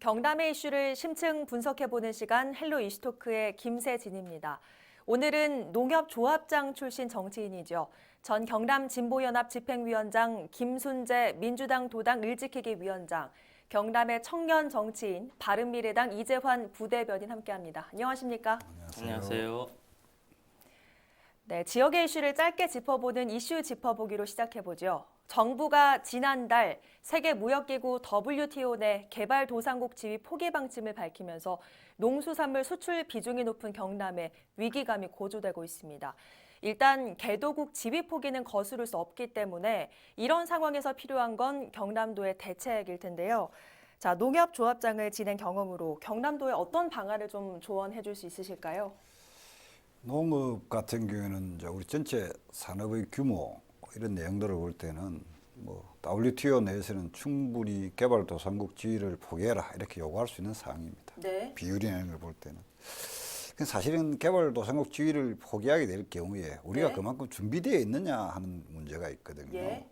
경남의 이슈를 심층 분석해보는 시간 헬로 이슈토크의 김세진입니다. 오늘은 농협조합장 출신 정치인이죠. 전 경남 진보연합 집행위원장 김순재 민주당 도당 일지키기 위원장, 경남의 청년 정치인 바른미래당 이재환 부대변인 함께합니다. 안녕하십니까? 안녕하세요. 네, 지역의 이슈를 짧게 짚어보는 이슈 짚어보기로 시작해보죠. 정부가 지난달 세계무역기구 WTO 내 개발도상국 지위 포기 방침을 밝히면서 농수산물 수출 비중이 높은 경남에 위기감이 고조되고 있습니다. 일단 개도국 지위 포기는 거스를 수 없기 때문에 이런 상황에서 필요한 건 경남도의 대책일 텐데요. 자, 농협조합장을 지낸 경험으로 경남도에 어떤 방안을 좀 조언해 줄 수 있으실까요? 농업 같은 경우에는 이제 우리 전체 산업의 규모 이런 내용들을 볼 때는 WTO 내에서는 충분히 개발도상국 지위를 포기해라 이렇게 요구할 수 있는 사항입니다. 네. 비율이라는 걸 볼 때는. 사실은 개발도상국 지위를 포기하게 될 경우에 우리가 네. 그만큼 준비되어 있느냐 하는 문제가 있거든요. 예.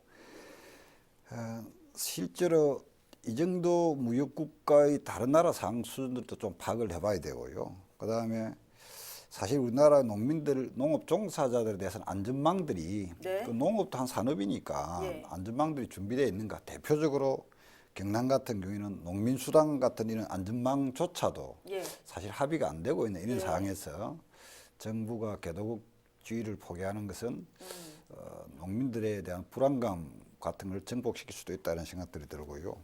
실제로 이 정도 무역국가의 다른 나라 상 수준들도 좀 파악을 해봐야 되고요. 그다음에 사실 우리나라 농민들, 농업 종사자들에 대해서는 안전망들이 네. 또 농업도 한 산업이니까 예. 안전망들이 준비되어 있는가. 대표적으로 경남 같은 경우에는 농민수당 같은 이런 안전망조차도 예. 사실 합의가 안 되고 있는 이런 예. 상황에서 정부가 개도국 지위를 포기하는 것은 농민들에 대한 불안감 같은 걸 증폭시킬 수도 있다는 생각들이 들고요.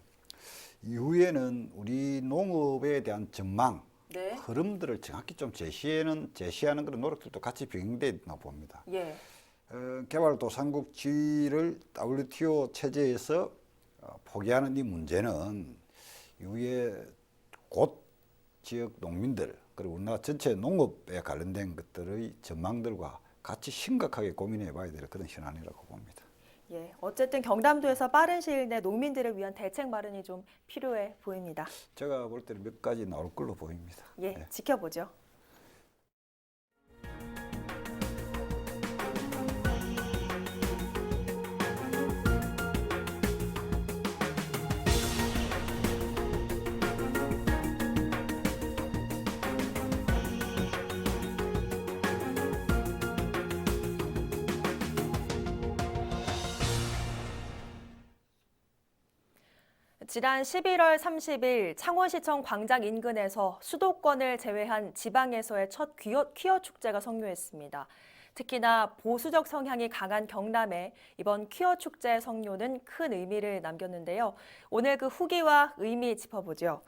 이후에는 우리 농업에 대한 전망, 네. 흐름들을 정확히 좀 제시하는 그런 노력들도 같이 병행되어 있다고 봅니다. 예. 개발도상국 지위를 WTO 체제에서 포기하는 이 문제는 이후에 곧 지역 농민들 그리고 우리나라 전체 농업에 관련된 것들의 전망들과 같이 심각하게 고민해 봐야 될 그런 현안이라고 봅니다. 예, 어쨌든 경남도에서 빠른 시일 내 농민들을 위한 대책 마련이 좀 필요해 보입니다. 제가 볼 때는 몇 가지 나올 걸로 보입니다. 예, 네. 지켜보죠. 지난 11월 30일 창원시청 광장 인근에서 수도권을 제외한 지방에서의 첫 퀴어 축제가 성료했습니다. 특히나 보수적 성향이 강한 경남에 이번 퀴어 축제 성료는 큰 의미를 남겼는데요. 오늘 그 후기와 의미 짚어보죠.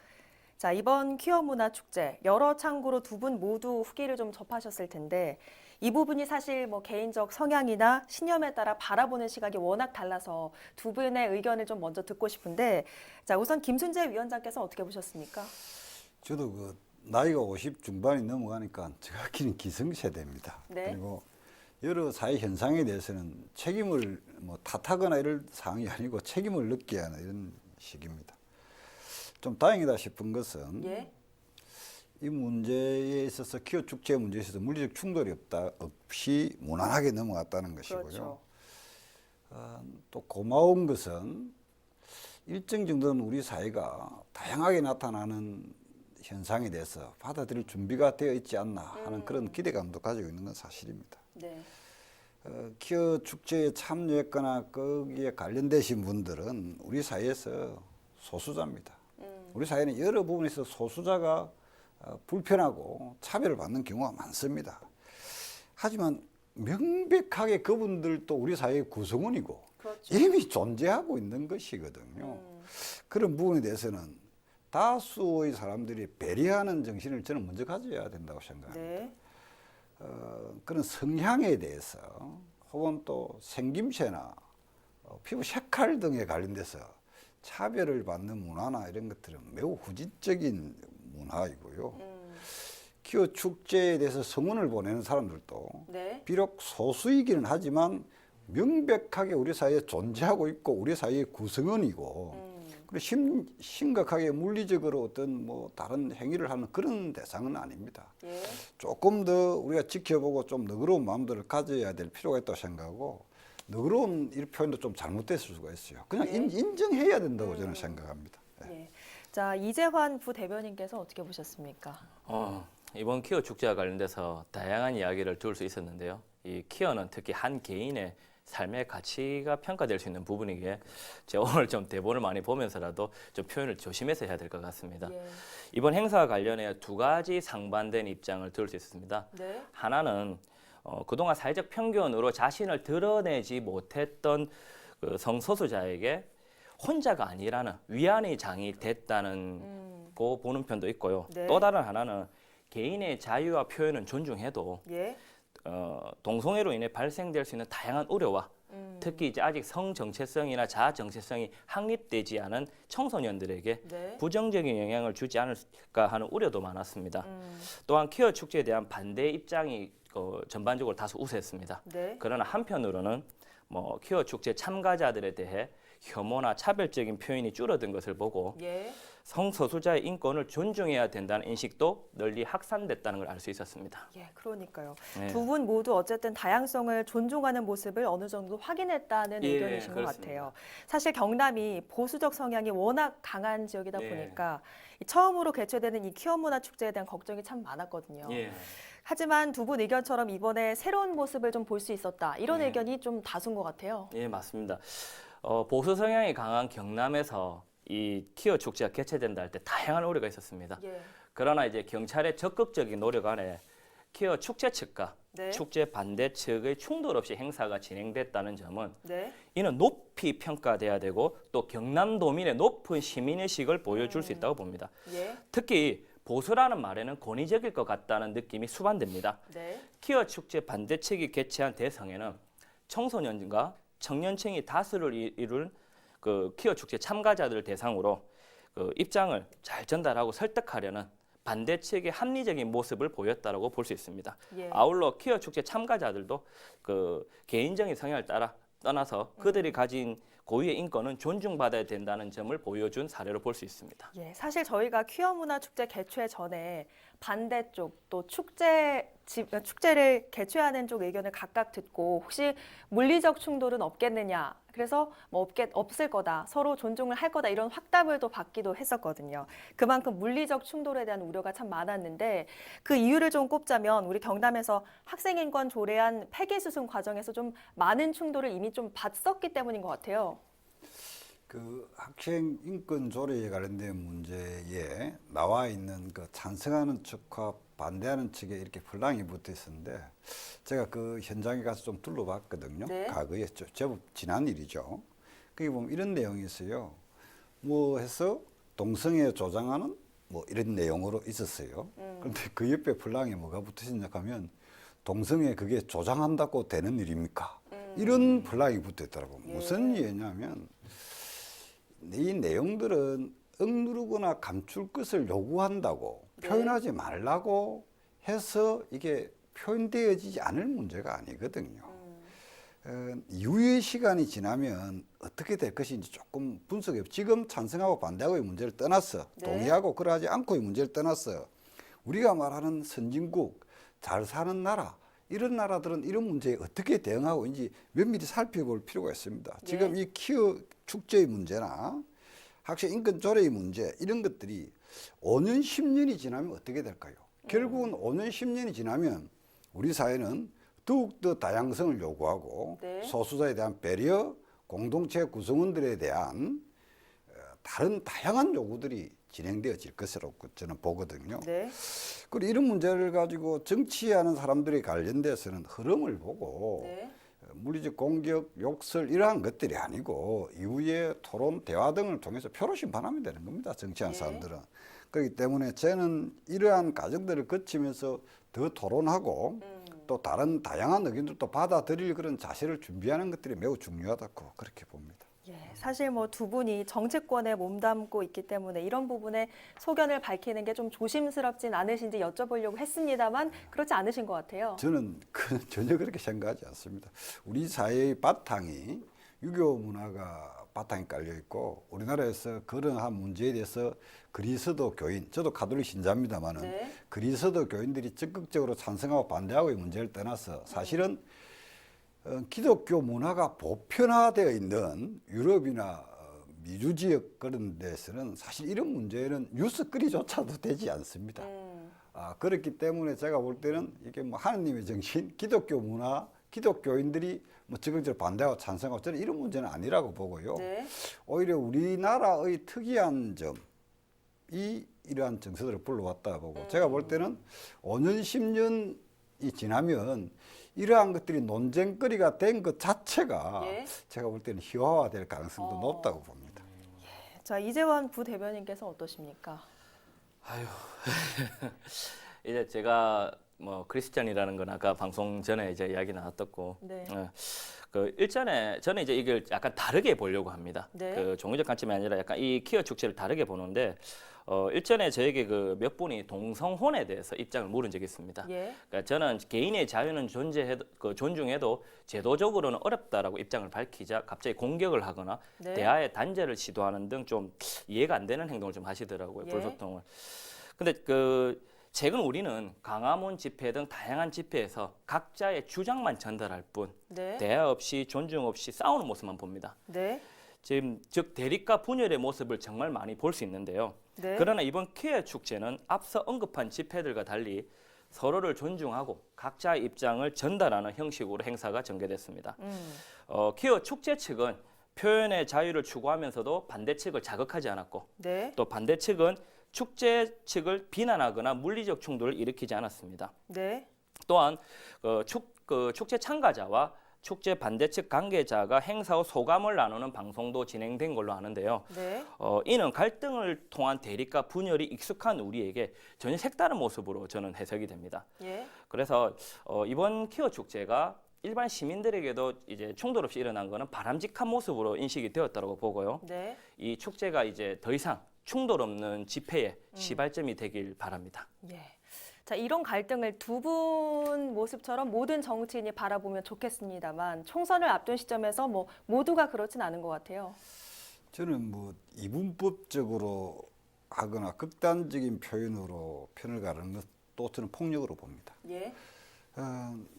자, 이번 퀴어 문화 축제 여러 창구로 두 분 모두 후기를 좀 접하셨을 텐데 이 부분이 사실 개인적 성향이나 신념에 따라 바라보는 시각이 워낙 달라서 두 분의 의견을 좀 먼저 듣고 싶은데 자, 우선 김순재 위원장께서 어떻게 보셨습니까? 저도 그 나이가 50 중반이 넘어가니까 정확히는 기성세대입니다. 네. 그리고 여러 사회 현상에 대해서는 책임을 탓하거나 이럴 상황이 아니고 책임을 느껴야 하는 이런 시기입니다. 좀 다행이다 싶은 것은 예. 이 문제에 있어서 퀴어 축제 문제에 있어서 물리적 충돌이 없이 무난하게 넘어갔다는 것이고요. 그렇죠. 또 고마운 것은 일정 정도는 우리 사회가 다양하게 나타나는 현상에 대해서 받아들일 준비가 되어 있지 않나 하는 그런 기대감도 가지고 있는 건 사실입니다. 네. 퀴어 축제에 참여했거나 거기에 관련되신 분들은 우리 사회에서 소수자입니다. 우리 사회는 여러 부분에서 소수자가 불편하고 차별을 받는 경우가 많습니다. 하지만 명백하게 그분들도 우리 사회의 구성원이고 그렇죠. 이미 존재하고 있는 것이거든요. 그런 부분에 대해서는 다수의 사람들이 배려하는 정신을 저는 먼저 가져야 된다고 생각합니다. 네. 그런 성향에 대해서 혹은 또 생김새나 피부 색깔 등에 관련돼서 차별을 받는 문화나 이런 것들은 매우 후진적인 문화이고요. 퀴어 축제에 대해서 성원을 보내는 사람들도 네. 비록 소수이기는 하지만 명백하게 우리 사회에 존재하고 있고 우리 사회의 구성원이고 그리고 심각하게 물리적으로 어떤 다른 행위를 하는 그런 대상은 아닙니다. 예. 조금 더 우리가 지켜보고 좀 너그러운 마음들을 가져야 될 필요가 있다고 생각하고 너그러운 이 표현도 좀 잘못됐을 수가 있어요. 그냥 예. 인정해야 된다고 저는 생각합니다. 예. 자, 이재환 부대변인께서 어떻게 보셨습니까? 이번 키어 축제와 관련돼서 다양한 이야기를 들을 수 있었는데요. 이 키어는 특히 한 개인의 삶의 가치가 평가될 수 있는 부분이기에 제가 오늘 좀 대본을 많이 보면서라도 좀 표현을 조심해서 해야 될 것 같습니다. 예. 이번 행사와 관련해 두 가지 상반된 입장을 들을 수 있습니다. 네. 하나는 그동안 사회적 편견으로 자신을 드러내지 못했던 그 성소수자에게 혼자가 아니라는 위안의 장이 됐다는 거 보는 편도 있고요. 네. 또 다른 하나는 개인의 자유와 표현은 존중해도 예. 동성애로 인해 발생될 수 있는 다양한 우려와 특히 이제 아직 성 정체성이나 자아 정체성이 확립되지 않은 청소년들에게 네. 부정적인 영향을 주지 않을까 하는 우려도 많았습니다. 또한 퀴어 축제에 대한 반대 입장이 전반적으로 다소 우세했습니다. 네. 그러나 한편으로는 퀴어 축제 참가자들에 대해 혐오나 차별적인 표현이 줄어든 것을 보고 예. 성소수자의 인권을 존중해야 된다는 인식도 널리 확산됐다는 걸 알 수 있었습니다. 예, 그러니까요. 네. 두 분 모두 어쨌든 다양성을 존중하는 모습을 어느 정도 확인했다는 예, 의견이신 것 그렇습니다. 같아요. 사실 경남이 보수적 성향이 워낙 강한 지역이다 네. 보니까 처음으로 개최되는 이 퀴어 문화 축제에 대한 걱정이 참 많았거든요. 예. 하지만 두 분 의견처럼 이번에 새로운 모습을 좀 볼 수 있었다. 이런 네. 의견이 좀 다수인 것 같아요. 예, 맞습니다. 보수 성향이 강한 경남에서 이 퀴어 축제가 개최된다 할 때 다양한 우려가 있었습니다. 예. 그러나 이제 경찰의 적극적인 노력 안에 퀴어 축제 측과 네. 축제 반대 측의 충돌 없이 행사가 진행됐다는 점은 네. 이는 높이 평가돼야 되고 또 경남도민의 높은 시민의식을 보여줄 수 있다고 봅니다. 예. 특히 보수라는 말에는 권위적일 것 같다는 느낌이 수반됩니다. 네. 퀴어 축제 반대 측이 개최한 대성에는 청소년과 청년층이 다수를 이룬 그 퀴어 축제 참가자들을 대상으로 그 입장을 잘 전달하고 설득하려는 반대 측의 합리적인 모습을 보였다라고 볼 수 있습니다. 예. 아울러 퀴어 축제 참가자들도 그 개인적인 성향을 떠나서 그들이 가진 고유의 인권은 존중받아야 된다는 점을 보여준 사례로 볼 수 있습니다. 예, 사실 저희가 퀴어 문화 축제 개최 전에 반대쪽 또 축제를 개최하는 쪽 의견을 각각 듣고 혹시 물리적 충돌은 없겠느냐. 그래서 없을 거다. 서로 존중을 할 거다. 이런 확답을 또 받기도 했었거든요. 그만큼 물리적 충돌에 대한 우려가 참 많았는데 그 이유를 좀 꼽자면 우리 경남에서 학생인권 조례안 폐기 수순 과정에서 좀 많은 충돌을 이미 좀 봤었기 때문인 것 같아요. 그 학생 인권 조례에 관련된 문제에 나와 있는 그 찬성하는 측과 반대하는 측에 이렇게 분란이 붙어 있었는데 제가 그 현장에 가서 좀 둘러봤거든요. 네. 과거에 제법 지난 일이죠. 거기 보면 이런 내용이 있어요. 뭐 해서 동성애 조장하는 뭐 이런 내용으로 있었어요. 그런데 그 옆에 분란이 뭐가 붙어 있냐 하면 동성애 그게 조장한다고 되는 일입니까? 이런 분란이 붙어 있더라고요. 예. 무슨 얘기냐면 이 내용들은 억누르거나 감출 것을 요구한다고 네. 표현하지 말라고 해서 이게 표현되어지지 않을 문제가 아니거든요. 이후의 시간이 지나면 어떻게 될 것인지 조금 분석해. 지금 찬성하고 반대하고의 문제를 떠났어. 네. 동의하고 그러하지 않고의 문제를 떠났어. 우리가 말하는 선진국, 잘 사는 나라, 이런 나라들은 이런 문제에 어떻게 대응하고 있는지 면밀히 살펴볼 필요가 있습니다. 네. 지금 이 퀴어 축제의 문제나 학생 인권 조례의 문제 이런 것들이 5년, 10년이 지나면 어떻게 될까요? 결국은 5년, 10년이 지나면 우리 사회는 더욱더 다양성을 요구하고 네. 소수자에 대한 배려, 공동체 구성원들에 대한 다른 다양한 요구들이 진행되어질 것이라고 저는 보거든요. 네. 그리고 이런 문제를 가지고 정치하는 사람들이 관련돼서는 흐름을 보고 네. 물리적 공격, 욕설 이러한 것들이 아니고 이후에 토론, 대화 등을 통해서 표로 심판하면 되는 겁니다. 정치하는 네. 사람들은. 그렇기 때문에 저는 이러한 과정들을 거치면서 더 토론하고 또 다른 다양한 의견들도 받아들일 그런 자세를 준비하는 것들이 매우 중요하다고 그렇게 봅니다. 예, 사실 뭐 두 분이 정치권에 몸담고 있기 때문에 이런 부분에 소견을 밝히는 게 좀 조심스럽진 않으신지 여쭤보려고 했습니다만 그렇지 않으신 것 같아요. 저는 전혀 그렇게 생각하지 않습니다. 우리 사회의 바탕이 유교 문화가 바탕이 깔려 있고 우리나라에서 그러한 문제에 대해서 그리스도 교인, 저도 가톨릭 신자입니다만은 네. 그리스도 교인들이 적극적으로 찬성하고 반대하고의 문제를 떠나서 사실은 기독교 문화가 보편화되어 있는 유럽이나 미주 지역 그런 데서는 사실 이런 문제는 뉴스거리조차도 되지 않습니다. 그렇기 때문에 제가 볼 때는 이게 뭐 하느님의 정신, 기독교 문화, 기독교인들이 뭐 적극적으로 반대하고 찬성하고 저는 이런 문제는 아니라고 보고요. 네. 오히려 우리나라의 특이한 점이 이러한 정서들을 불러왔다 보고 제가 볼 때는 5년, 10년이 지나면 이러한 것들이 논쟁거리가 된 것 자체가 예. 제가 볼 때는 희화화될 가능성도 높다고 봅니다. 자, 이재환 부대변인께서 어떠십니까? 이제 제가 뭐 크리스찬이라는 건 아까 방송 전에 이제 이야기 나왔었고, 네. 그 일전에 저는 이제 이걸 약간 다르게 보려고 합니다. 네. 그 종교적 관점이 아니라 약간 이 퀴어 축제를 다르게 보는데, 일전에 저에게 그 몇 분이 동성혼에 대해서 입장을 물은 적이 있습니다. 예. 그러니까 저는 개인의 자유는 존중해도 제도적으로는 어렵다라고 입장을 밝히자 갑자기 공격을 하거나 네. 대화의 단절을 시도하는 등 좀 이해가 안 되는 행동을 좀 하시더라고요. 예. 불소통을. 근데 그 최근 우리는 광화문 집회 등 다양한 집회에서 각자의 주장만 전달할 뿐 네. 대화 없이 존중 없이 싸우는 모습만 봅니다. 네. 지금 즉 대립과 분열의 모습을 정말 많이 볼 수 있는데요. 네. 그러나 이번 퀴어 축제는 앞서 언급한 집회들과 달리 서로를 존중하고 각자의 입장을 전달하는 형식으로 행사가 전개됐습니다. 퀴어 축제 측은 표현의 자유를 추구하면서도 반대 측을 자극하지 않았고 네. 또 반대 측은 축제 측을 비난하거나 물리적 충돌을 일으키지 않았습니다. 네. 또한 축제 참가자와 축제 반대 측 관계자가 행사 후 소감을 나누는 방송도 진행된 걸로 아는데요. 네. 이는 갈등을 통한 대립과 분열이 익숙한 우리에게 전혀 색다른 모습으로 저는 해석이 됩니다. 예. 그래서 이번 퀴어 축제가 일반 시민들에게도 이제 충돌 없이 일어난 것은 바람직한 모습으로 인식이 되었다고 보고요. 네. 이 축제가 이제 더 이상 충돌 없는 집회의 시발점이 되길 바랍니다. 예. 자, 이런 갈등을 두 분 모습처럼 모든 정치인이 바라보면 좋겠습니다만 총선을 앞둔 시점에서 뭐 모두가 그렇진 않은 것 같아요. 저는 뭐 이분법적으로 하거나 극단적인 표현으로 편을 가르는 것도 저는 폭력으로 봅니다. 예.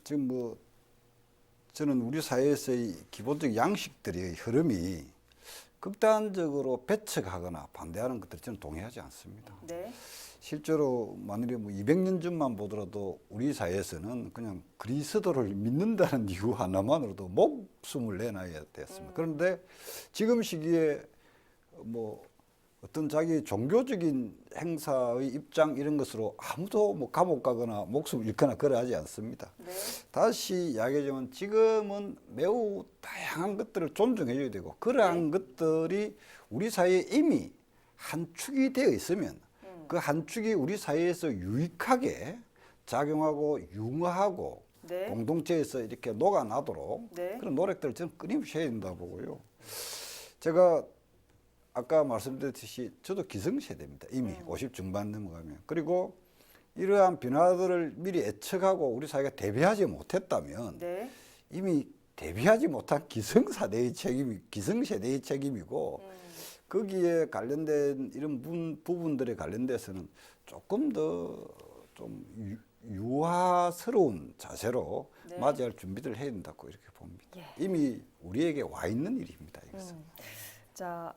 지금 뭐 저는 우리 사회에서의 기본적 양식들의 흐름이 극단적으로 배척하거나 반대하는 것들 저는 동의하지 않습니다. 네. 실제로 만일에 뭐 200년 전만 보더라도 우리 사회에서는 그냥 그리스도를 믿는다는 이유 하나만으로도 목숨을 내놔야 됐습니다. 그런데 지금 시기에 뭐 어떤 자기 종교적인 행사의 입장 이런 것으로 아무도 뭐 감옥 가거나 목숨을 잃거나 그러하지 않습니다. 네. 다시 이야기하자면 지금은 매우 다양한 것들을 존중해줘야 되고 그러한 것들이 우리 사회에 이미 한 축이 되어 있으면 그 한 축이 우리 사회에서 유익하게 작용하고 융화하고 네. 공동체에서 이렇게 녹아나도록 네. 그런 노력들을 저는 끊임없이 해야 된다 보고요. 제가 아까 말씀드렸듯이 저도 기성세대입니다. 이미 50 중반 넘어가면. 그리고 이러한 변화들을 미리 예측하고 우리 사회가 대비하지 못했다면 네. 이미 대비하지 못한 기성세대의 책임이고 거기에 관련된 이런 부분들에 관련돼서는 조금 더 좀 유화스러운 자세로 네. 맞이할 준비를 해야 된다고 이렇게 봅니다. 예. 이미 우리에게 와 있는 일입니다. 이것은. 자,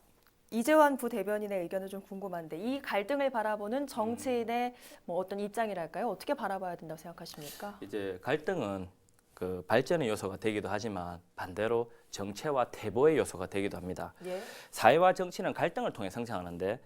이재환 부대변인의 의견은 좀 궁금한데 이 갈등을 바라보는 정치인의 뭐 어떤 입장이랄까요? 어떻게 바라봐야 된다고 생각하십니까? 이제 갈등은 그 발전의 요소가 되기도 하지만 반대로 정체와 퇴보의 요소가 되기도 합니다. 예. 사회와 정치는 갈등을 통해 성장하는데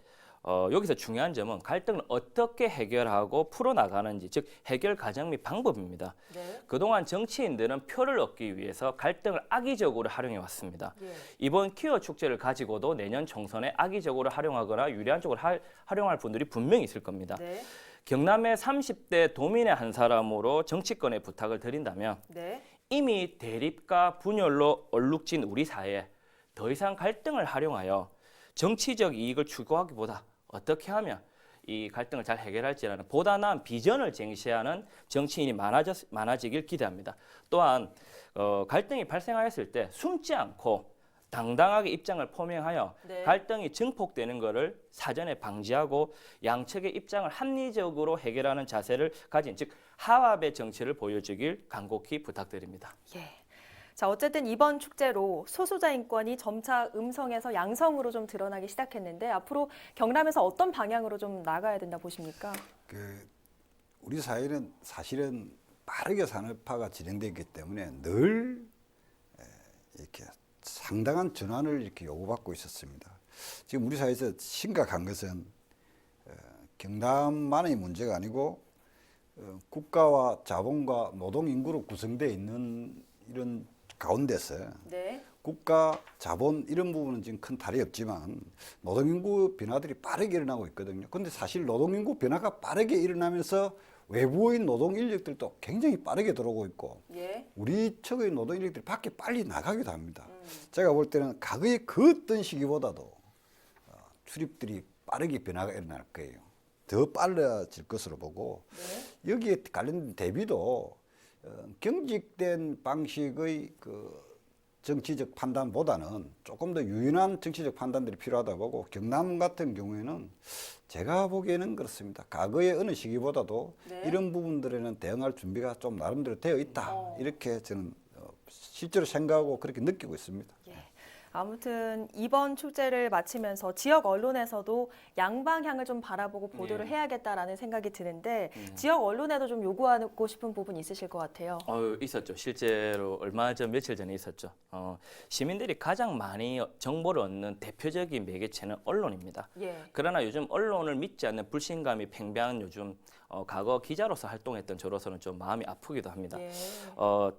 여기서 중요한 점은 갈등을 어떻게 해결하고 풀어나가는지, 즉 해결 과정 및 방법입니다. 네. 그동안 정치인들은 표를 얻기 위해서 갈등을 악의적으로 활용해 왔습니다. 예. 이번 퀴어 축제를 가지고도 내년 총선에 악의적으로 활용하거나 유리한 쪽으로 활용할 분들이 분명히 있을 겁니다. 네. 경남의 30대 도민의 한 사람으로 정치권에 부탁을 드린다면 네. 이미 대립과 분열로 얼룩진 우리 사회에 더 이상 갈등을 활용하여 정치적 이익을 추구하기보다 어떻게 하면 이 갈등을 잘 해결할지라는 보다 나은 비전을 제시하는 정치인이 많아지길 기대합니다. 또한 갈등이 발생하였을 때 숨지 않고 당당하게 입장을 표명하여 네. 갈등이 증폭되는 것을 사전에 방지하고 양측의 입장을 합리적으로 해결하는 자세를 가진 즉 하합의 정치를 보여주길 간곡히 부탁드립니다. 예. 자, 어쨌든 이번 축제로 소수자 인권이 점차 음성에서 양성으로 좀 드러나기 시작했는데 앞으로 경남에서 어떤 방향으로 좀 나가야 된다 보십니까? 우리 사회는 사실은 빠르게 산업화가 진행되기 때문에 늘 이렇게 상당한 전환을 이렇게 요구받고 있었습니다. 지금 우리 사회에서 심각한 것은 경남만의 문제가 아니고 국가와 자본과 노동 인구로 구성되어 있는 이런 가운데서 네. 국가, 자본 이런 부분은 지금 큰 탈이 없지만 노동인구 변화들이 빠르게 일어나고 있거든요. 그런데 사실 노동인구 변화가 빠르게 일어나면서 외부인 노동 인력들도 굉장히 빠르게 들어오고 있고 예. 우리 측의 노동 인력들이 밖에 빨리 나가기도 합니다. 제가 볼 때는 과거의 그 어떤 시기보다도 출입들이 빠르게 변화가 일어날 거예요. 더 빨라질 것으로 보고 네. 여기에 관련된 대비도 경직된 방식의 그 정치적 판단보다는 조금 더 유연한 정치적 판단들이 필요하다 보고 경남 같은 경우에는 제가 보기에는 그렇습니다. 과거의 어느 시기보다도 네. 이런 부분들에는 대응할 준비가 좀 나름대로 되어 있다. 이렇게 저는 실제로 생각하고 그렇게 느끼고 있습니다. 예. 아무튼 이번 축제를 마치면서 지역 언론에서도 양방향을 좀 바라보고 보도를 해야겠다라는 생각이 드는데 지역 언론에도 좀 요구하고 싶은 부분이 있으실 것 같아요. 있었죠. 실제로 얼마 전 며칠 전에 있었죠. 시민들이 가장 많이 정보를 얻는 대표적인 매개체는 언론입니다. 예. 그러나 요즘 언론을 믿지 않는 불신감이 팽배한 요즘 과거 기자로서 활동했던 저로서는 좀 마음이 아프기도 합니다. 예.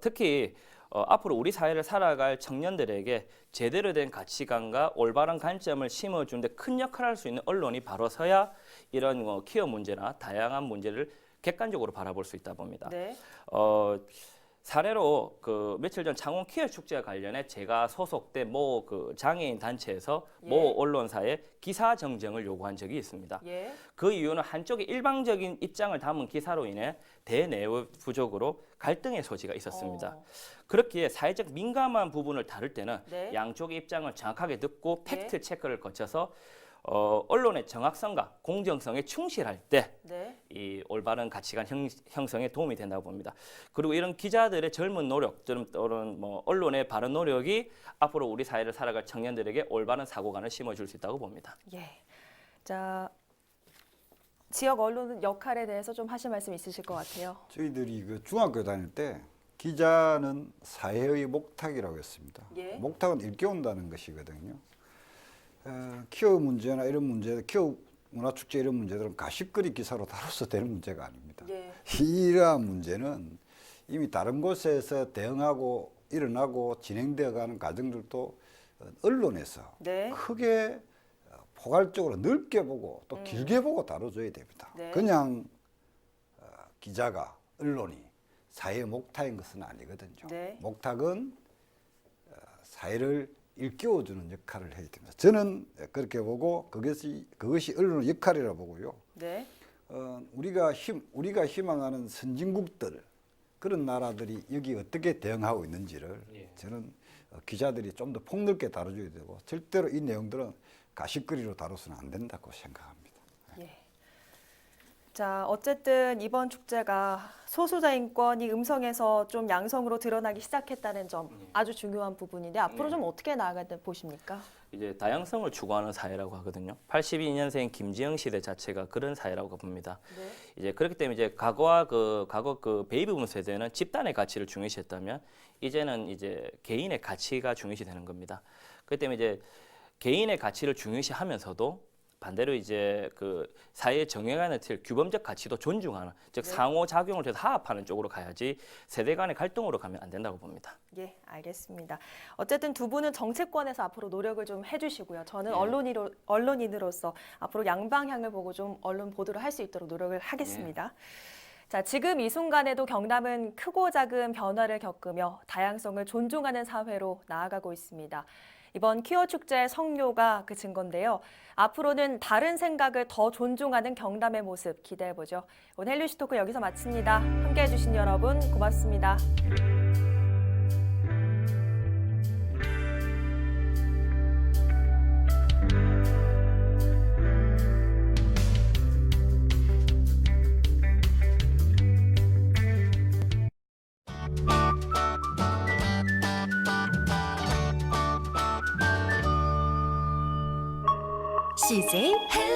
특히 앞으로 우리 사회를 살아갈 청년들에게 제대로 된 가치관과 올바른 관점을 심어주는데 큰 역할을 할 수 있는 언론이 바로 서야 이런 키어 문제나 다양한 문제를 객관적으로 바라볼 수 있다 봅니다. 네. 사례로 그 며칠 전 창원 키어 축제와 관련해 제가 소속된 모 그 장애인 단체에서 모 언론사에 기사 정정을 요구한 적이 있습니다. 예. 그 이유는 한쪽의 일방적인 입장을 담은 기사로 인해 대내부적으로 갈등의 소지가 있었습니다. 그렇기에 사회적 민감한 부분을 다룰 때는 네. 양쪽의 입장을 정확하게 듣고 팩트 체크를 거쳐서 언론의 정확성과 공정성에 충실할 때 네. 이 올바른 가치관 형성에 도움이 된다고 봅니다. 그리고 이런 기자들의 젊은 노력 또는 뭐 언론의 바른 노력이 앞으로 우리 사회를 살아갈 청년들에게 올바른 사고관을 심어줄 수 있다고 봅니다. 예. 자, 지역 언론 역할에 대해서 좀 하실 말씀 있으실 것 같아요. 저희들이 그 중학교 다닐 때 기자는 사회의 목탁이라고 했습니다. 예. 목탁은 일깨운다는 것이거든요. 키어 문제나 이런 문제, 키어 문화축제 이런 문제들은 가십거리 기사로 다뤄서 되는 문제가 아닙니다. 예. 이러한 문제는 이미 다른 곳에서 대응하고 일어나고 진행되어가는 과정들도 언론에서 네. 크게 포괄적으로 넓게 보고 또 길게 보고 다뤄줘야 됩니다. 네. 그냥 기자가 언론이 사회의 목탁인 것은 아니거든요. 네. 목탁은 사회를 일깨워주는 역할을 해야 됩니다. 저는 그렇게 보고 그것이 언론의 역할이라고 보고요. 네. 우리가 희망하는 선진국들 그런 나라들이 여기 어떻게 대응하고 있는지를 저는 기자들이 좀 더 폭넓게 다뤄줘야 되고 절대로 이 내용들은 가십거리로 다뤄서는 안 된다고 생각합니다. 예. 자, 어쨌든 이번 축제가 소수자 인권이 음성에서 좀 양성으로 드러나기 시작했다는 점 아주 중요한 부분인데 앞으로 좀 어떻게 나아가야 보십니까? 이제 다양성을 추구하는 사회라고 하거든요. 82년생 김지영 시대 자체가 그런 사회라고 봅니다. 네. 이제 그렇기 때문에 이제 과거 그 베이비붐 세대는 집단의 가치를 중요시했다면 이제는 이제 개인의 가치가 중요시 되는 겁니다. 그렇기 때문에 이제 개인의 가치를 중요시하면서도 반대로 이제 그 사회에 정해가는 틀, 규범적 가치도 존중하는, 즉 상호작용을 해서 화합하는 쪽으로 가야지 세대 간의 갈등으로 가면 안 된다고 봅니다. 예, 알겠습니다. 어쨌든 두 분은 정치권에서 앞으로 노력을 좀 해주시고요. 저는 언론인으로서 앞으로 양방향을 보고 좀 언론 보도를 할 수 있도록 노력을 하겠습니다. 자, 지금 이 순간에도 경남은 크고 작은 변화를 겪으며 다양성을 존중하는 사회로 나아가고 있습니다. 이번 키어 축제 성료가 그 증거인데요. 앞으로는 다른 생각을 더 존중하는 경남의 모습 기대해보죠. 오늘 헬리우스 토크 여기서 마칩니다. 함께해 주신 여러분 고맙습니다. CJ 헬로